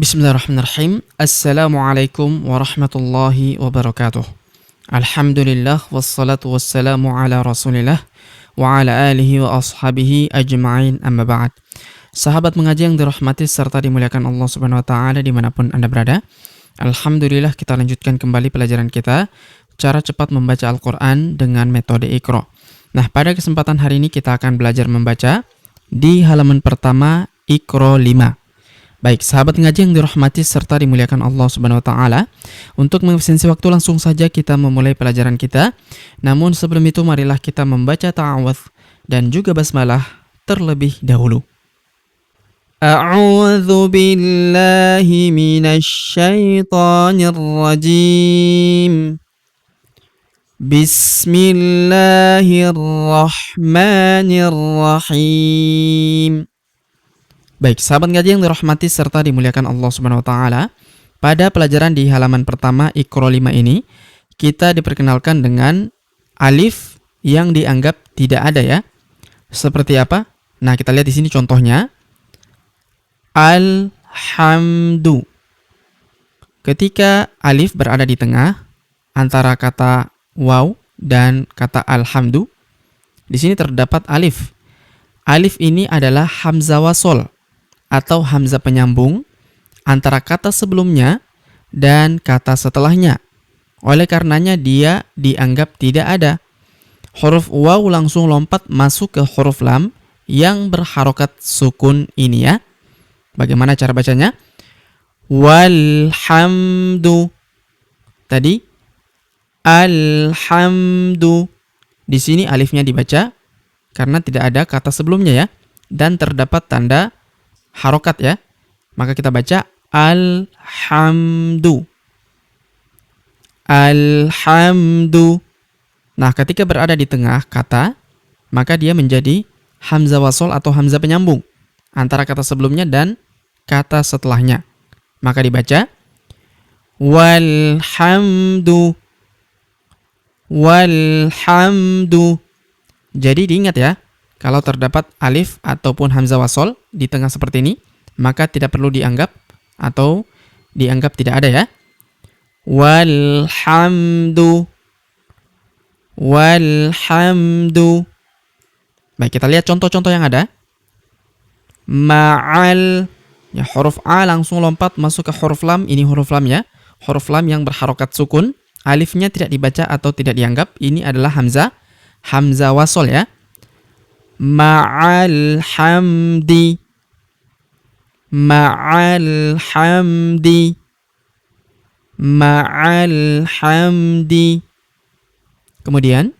Bismillahirrahmanirrahim. Assalamualaikum warahmatullahi wabarakatuh. Alhamdulillah wassalatu wassalamu ala Rasulillah wa ala alihi wa ashabihi ajma'in, amma ba'd. Sahabat mengaji yang dirahmati serta dimuliakan Allah Subhanahu wa taala dimanapun Anda berada. Alhamdulillah, kita lanjutkan kembali pelajaran kita cara cepat membaca Al-Qur'an dengan metode Iqra. Nah, pada kesempatan hari ini kita akan belajar membaca di halaman pertama Iqra 5. Baik, sahabat ngaji yang dirahmati serta dimuliakan Allah Subhanahu wa taala, untuk mengefisiensi waktu langsung saja kita memulai pelajaran kita. Namun sebelum itu marilah kita membaca ta'awudz dan juga basmalah terlebih dahulu. A'udzu billahi minasy syaithanir rajim. Bismillahirrahmanirrahim. Baik, sahabat ngaji yang dirahmati serta dimuliakan Allah Subhanahu wa taala, pada pelajaran di halaman pertama Iqra 5 ini kita diperkenalkan dengan alif yang dianggap tidak ada ya. Seperti apa? Nah, kita lihat di sini contohnya. Alhamdu. Ketika alif berada di tengah antara kata waw dan kata alhamdu, di sini terdapat alif. Alif ini adalah hamzah wasol atau hamzah penyambung antara kata sebelumnya dan kata setelahnya. Oleh karenanya dia dianggap tidak ada. Huruf waw langsung lompat masuk ke huruf lam yang berharokat sukun ini ya. Bagaimana cara bacanya? Walhamdu. Tadi alhamdu. Di sini alifnya dibaca karena tidak ada kata sebelumnya ya, dan terdapat tanda harokat ya, maka kita baca alhamdu. Alhamdu. Nah, ketika berada di tengah kata, maka dia menjadi hamzah wasol atau hamzah penyambung antara kata sebelumnya dan kata setelahnya. Maka dibaca walhamdu. Walhamdu. Jadi diingat ya, kalau terdapat alif ataupun hamzah wasol di tengah seperti ini, maka tidak perlu dianggap atau dianggap tidak ada ya. Walhamdu. Walhamdu. Baik, kita lihat contoh-contoh yang ada. Ma'al. Ya, huruf A langsung lompat masuk ke huruf lam. Ini huruf lam ya. Huruf lam yang berharokat sukun. Alifnya tidak dibaca atau tidak dianggap. Ini adalah hamzah. Hamzah wasol ya. Ma'al hamdi. Ma'al hamdi. Ma'al hamdi. Kemudian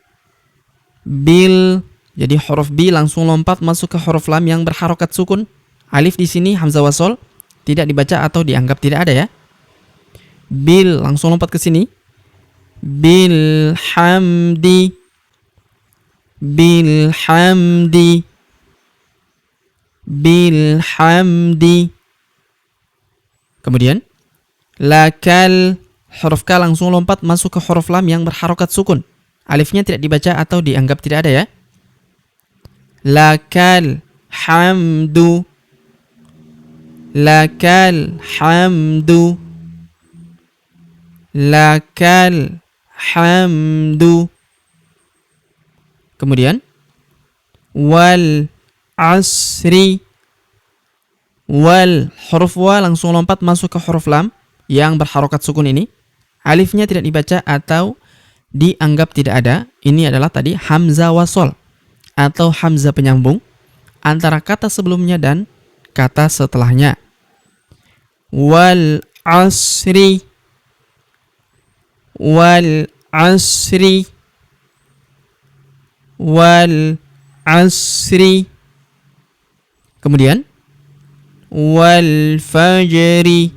bil. Jadi huruf B langsung lompat masuk ke huruf lam yang berharokat sukun. Alif di sini hamzah wasol tidak dibaca atau dianggap tidak ada ya. Bil langsung lompat ke sini. Bil hamdi. Bilhamdi. Bilhamdi. Kemudian lakal. Huruf K langsung lompat masuk ke huruf lam yang berharokat sukun. Alifnya tidak dibaca atau dianggap tidak ada ya. Lakal hamdu. Lakal hamdu. Lakal hamdu. Kemudian wal asri. Wal, huruf wa langsung lompat masuk ke huruf lam yang berharokat sukun ini. Alifnya tidak dibaca atau dianggap tidak ada. Ini adalah tadi hamzah wasol atau hamzah penyambung antara kata sebelumnya dan kata setelahnya. Wal asri. Wal asri. Wal asri. Kemudian wal fajri.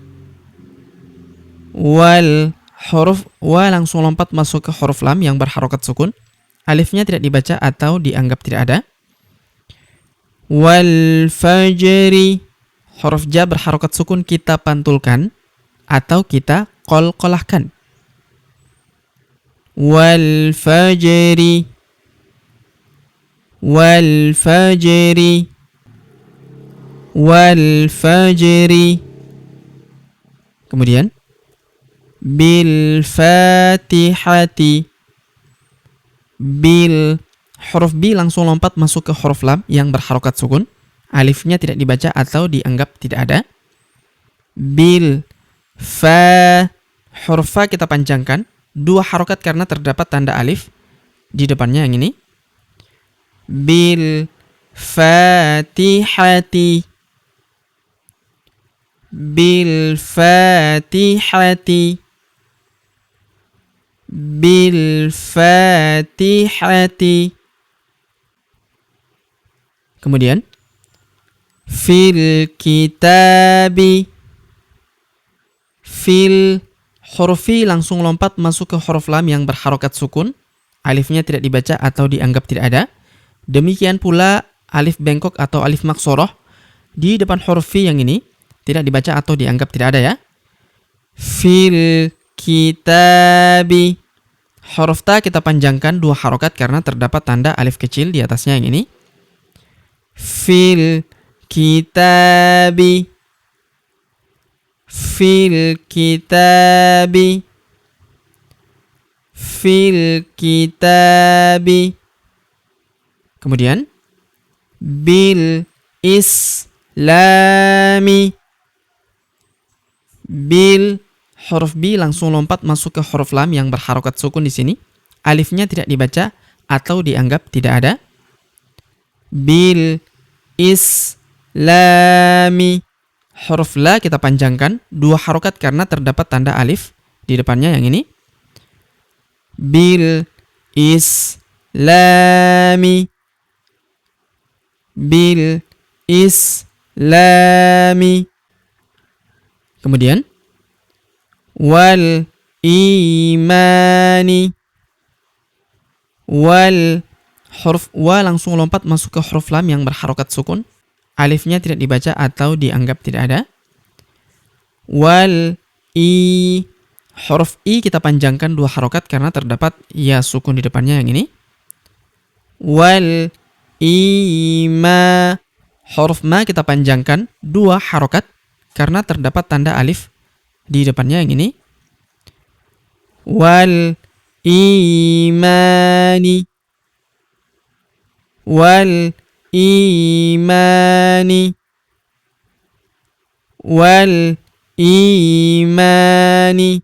Wal, huruf wa langsung lompat masuk ke huruf lam yang berharokat sukun. Alifnya tidak dibaca atau dianggap tidak ada. Wal fajri. Huruf ja berharokat sukun kita pantulkan atau kita qalqalahkan. Wal fajri. Wal fajri. Wal fajri. Kemudian bil fatihati. Bil, huruf bi langsung lompat masuk ke huruf lam yang berharokat sukun. Alifnya tidak dibaca atau dianggap tidak ada. Bil fa, huruf fa kita panjangkan 2 harokat karena terdapat tanda alif di depannya yang ini. Bil fatihati. Bil fatihati. Bil fatihati. Kemudian fil kitabi. Fil, huruf fi langsung lompat masuk ke huruf lam yang berharokat sukun. Alifnya tidak dibaca atau dianggap tidak ada. Demikian pula alif bengkok atau alif maksoroh di depan huruf fi yang ini tidak dibaca atau dianggap tidak ada ya. Fil kitabi. Huruf ta kita panjangkan 2 harokat karena terdapat tanda alif kecil di atasnya yang ini. Fil kitabi. Fil kitabi. Fil kitabi. Kemudian bil islami. Bil, huruf bi langsung lompat masuk ke huruf lam yang berharokat sukun di sini. Alifnya tidak dibaca atau dianggap tidak ada. Bil islami. Huruf la kita panjangkan 2 harokat karena terdapat tanda alif di depannya yang ini. Bil islami. Bil islami. Kemudian wal imani. Wal, huruf wa langsung lompat masuk ke huruf lam yang berharokat sukun. Alifnya tidak dibaca atau dianggap tidak ada. Wal i, huruf i kita panjangkan 2 harokat karena terdapat ya sukun di depannya yang ini. Wal ima, huruf ma kita panjangkan 2 harokat karena terdapat tanda alif di depannya yang ini. Wal imani. Wal imani. Wal imani.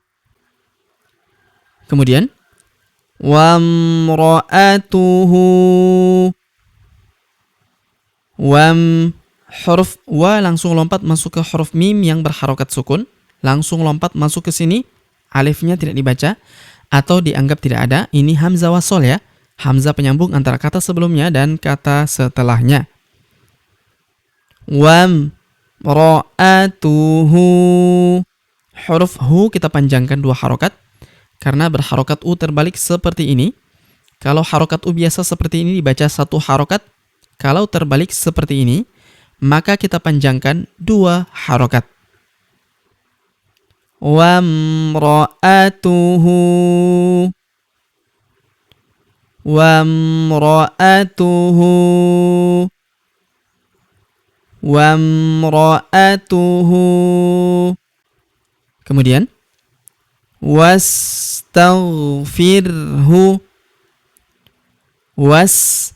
Kemudian wamra'atuhu. Wam, huruf wa langsung lompat masuk ke huruf mim yang berharokat sukun. Langsung lompat masuk ke sini. Alifnya tidak dibaca atau dianggap tidak ada. Ini hamzah wasol ya. Hamzah penyambung antara kata sebelumnya dan kata setelahnya. Wam ra'atuhu. Huruf hu kita panjangkan 2 harokat karena berharokat u terbalik seperti ini. Kalau harokat u biasa seperti ini dibaca 1 harokat. Kalau terbalik seperti ini, maka kita panjangkan 2 harokat. Wamra'atuhu. Wamra'atuhu. Wamra'atuhu. Kemudian wastaghfirhu. Was,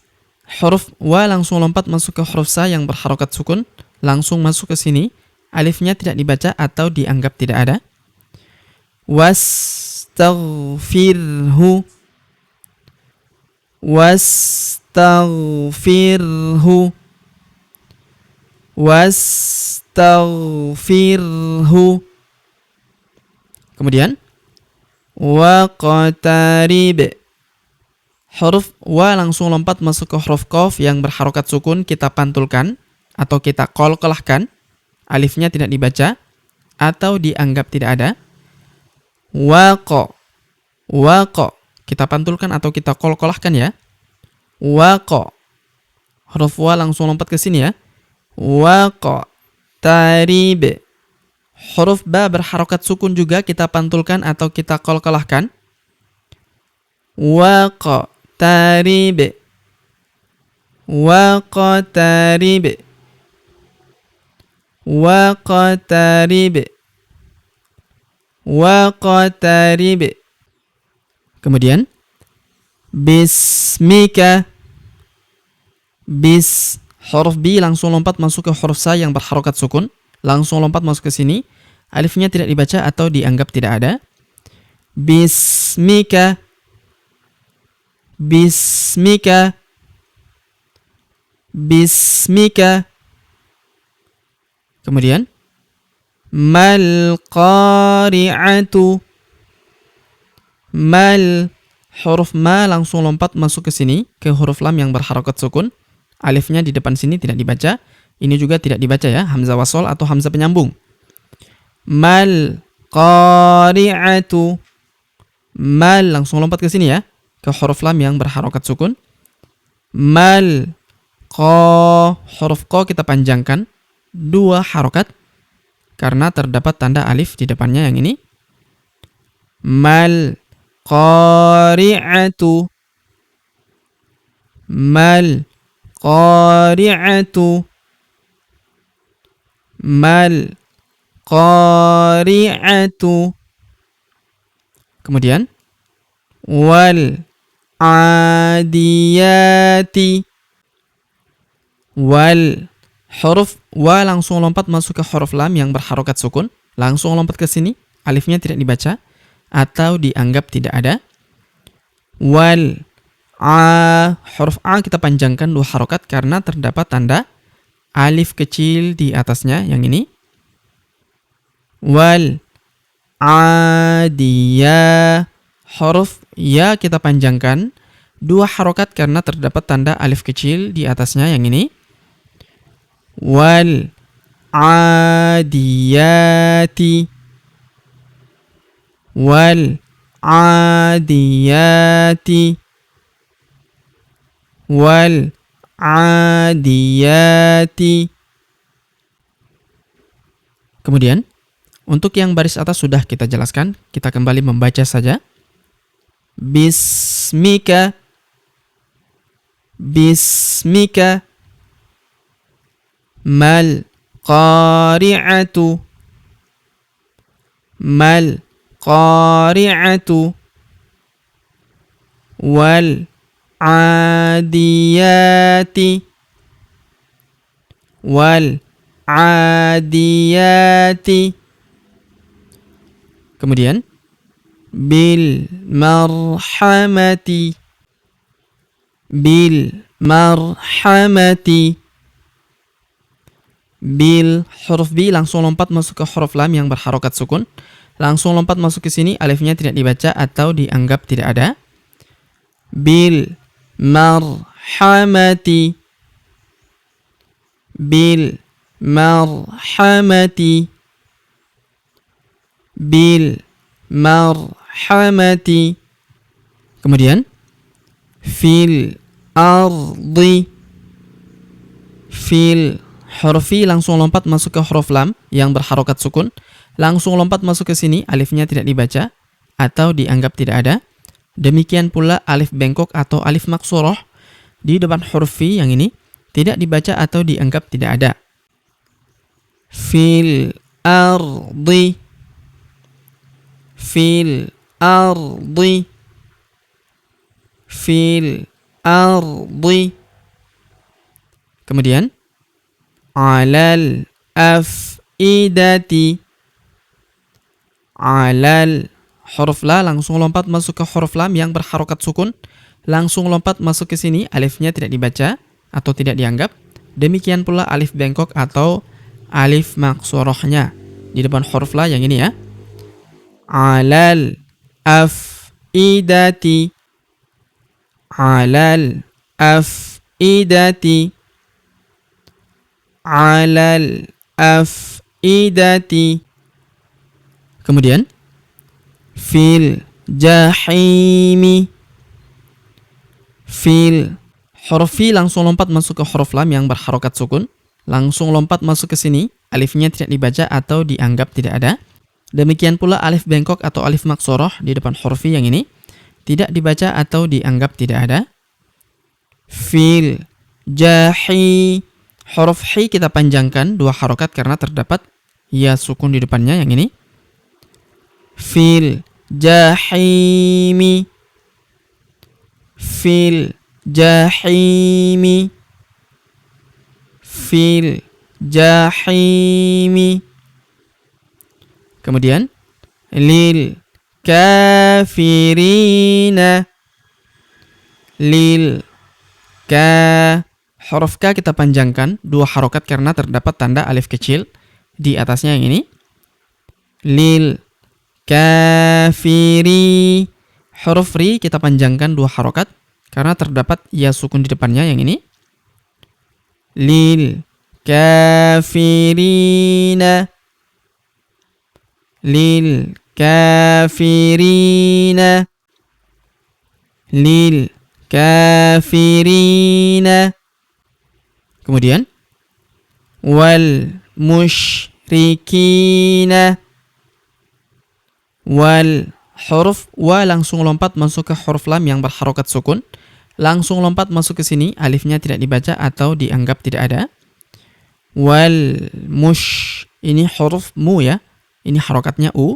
huruf wa langsung lompat masuk ke huruf sa yang berharokat sukun. Langsung masuk ke sini. Alifnya tidak dibaca atau dianggap tidak ada. Wastaghfirhu. Wastaghfirhu. Wastaghfirhu. Kemudian waqtarib. Huruf wa langsung lompat masuk ke huruf qaf yang berharokat sukun, kita pantulkan atau kita qalqalahkan. Alifnya tidak dibaca atau dianggap tidak ada. Waqa. Waqa. Kita pantulkan atau kita qalqalahkan ya. Waqa. Huruf wa langsung lompat ke sini ya. Waqa. Tarib. Huruf ba berharokat sukun juga kita pantulkan atau kita qalqalahkan. Waqa. Tarib. Waqtarib. Waqtarib. waqtarib. Kemudian bismika. Huruf bi langsung lompat masuk ke huruf sa yang berharokat sukun, langsung lompat masuk ke sini. Alifnya tidak dibaca atau dianggap tidak ada. Bismika. Kemudian mal qari'atu. Huruf ma langsung lompat masuk ke sini, ke huruf lam yang berharokat sukun. Alifnya di depan sini tidak dibaca. Ini juga tidak dibaca ya, hamzah wasol atau hamzah penyambung. Mal qari'atu. Mal langsung lompat ke sini ya, ke huruf lam yang berharokat sukun. Mal huruf ko kita panjangkan 2 harokat karena terdapat tanda alif di depannya yang ini. Mal qari'atu. Mal qari'atu. Mal qari'atu. Kemudian wal adiyati. Huruf wa langsung lompat masuk ke huruf lam yang berharokat sukun, langsung lompat ke sini, alifnya tidak dibaca atau dianggap tidak ada. Huruf a kita panjangkan 2 harokat karena terdapat tanda alif kecil di atasnya yang ini. Wal adiyah. Huruf ya kita panjangkan 2 harokat karena terdapat tanda alif kecil di atasnya yang ini. Wal adiyati. Wal adiyati. Wal adiyati. Kemudian untuk yang baris atas sudah kita jelaskan, kita kembali membaca saja. Bismika. Mal qari'atu. Wal adiyati. Kemudian bil marhamati. Huruf bi langsung lompat masuk ke huruf lam yang berharokat sukun, langsung lompat masuk ke sini, alifnya tidak dibaca atau dianggap tidak ada. Bil marhamati. Kemudian fil ardi. Huruf fi langsung lompat masuk ke huruf lam yang berharokat sukun, langsung lompat masuk ke sini, alifnya tidak dibaca atau dianggap tidak ada. Demikian pula alif bengkok atau alif maksurah di depan huruf fi yang ini tidak dibaca atau dianggap tidak ada. Fil ardi. Kemudian alal afidati. Huruf la langsung lompat masuk ke huruf lam yang berharokat sukun, langsung lompat masuk ke sini, alifnya tidak dibaca atau tidak dianggap. Demikian pula alif bengkok atau alif maksurahnya di depan huruf la yang ini ya. Alal afidati. Kemudian fil jahimi. Huruf fi langsung lompat masuk ke huruf lam yang berharokat sukun, langsung lompat masuk ke sini, alifnya tidak dibaca atau dianggap tidak ada. Demikian pula alif bengkok atau alif maksurah di depan huruf fi yang ini tidak dibaca atau dianggap tidak ada. Fil jahi. Huruf hi kita panjangkan 2 harokat karena terdapat ya sukun di depannya yang ini. fil jahimi, fil jahimi, fil jahimi. Kemudian lil kafirina, lil ka. Huruf K kita panjangkan 2 harokat karena terdapat tanda alif kecil di atasnya yang ini. Lil kafiri. Huruf ri kita panjangkan 2 harokat karena terdapat ya sukun di depannya yang ini. Lil kafirina, lil kafirina, lil kafirina. Kemudian wal musyrikina, wal. Huruf wa langsung lompat masuk ke huruf lam yang berharokat sukun, langsung lompat masuk ke sini, alifnya tidak dibaca atau dianggap tidak ada. Wal mush, ini huruf mu ya, ini harokatnya u.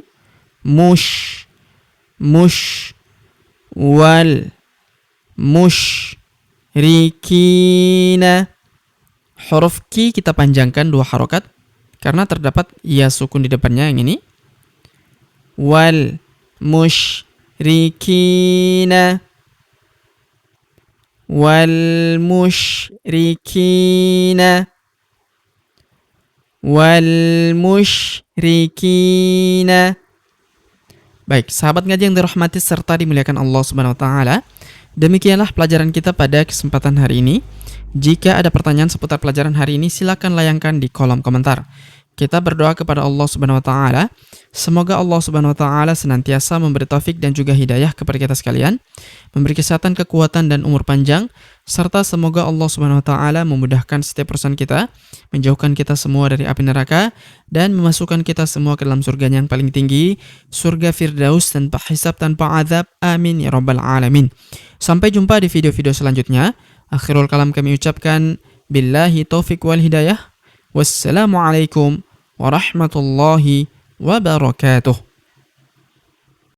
Mush, mush. Wal musyrikina. Huruf ki kita panjangkan 2 harokat karena terdapat ya sukun di depannya yang ini. Wal musyrikina, wal musyrikina, wal musyrikina. Baik, sahabat ngaji yang dirahmati serta dimuliakan Allah Subhanahu wa taala. Demikianlah pelajaran kita pada kesempatan hari ini. Jika ada pertanyaan seputar pelajaran hari ini, silakan layangkan di kolom komentar. Kita berdoa kepada Allah Subhanahu wa taala, semoga Allah Subhanahu wa taala senantiasa memberi taufik dan juga hidayah kepada kita sekalian, memberi kesehatan, kekuatan dan umur panjang, serta semoga Allah Subhanahu wa taala memudahkan setiap urusan kita, menjauhkan kita semua dari api neraka dan memasukkan kita semua ke dalam surganya yang paling tinggi, surga Firdaus tanpa hisab, tanpa azab. Amin ya rabbal alamin. Sampai jumpa di video-video selanjutnya. Akhirul kalam kami ucapkan billahi taufik wal hidayah. Wassalamualaikum warahmatullahi wabarakatuh.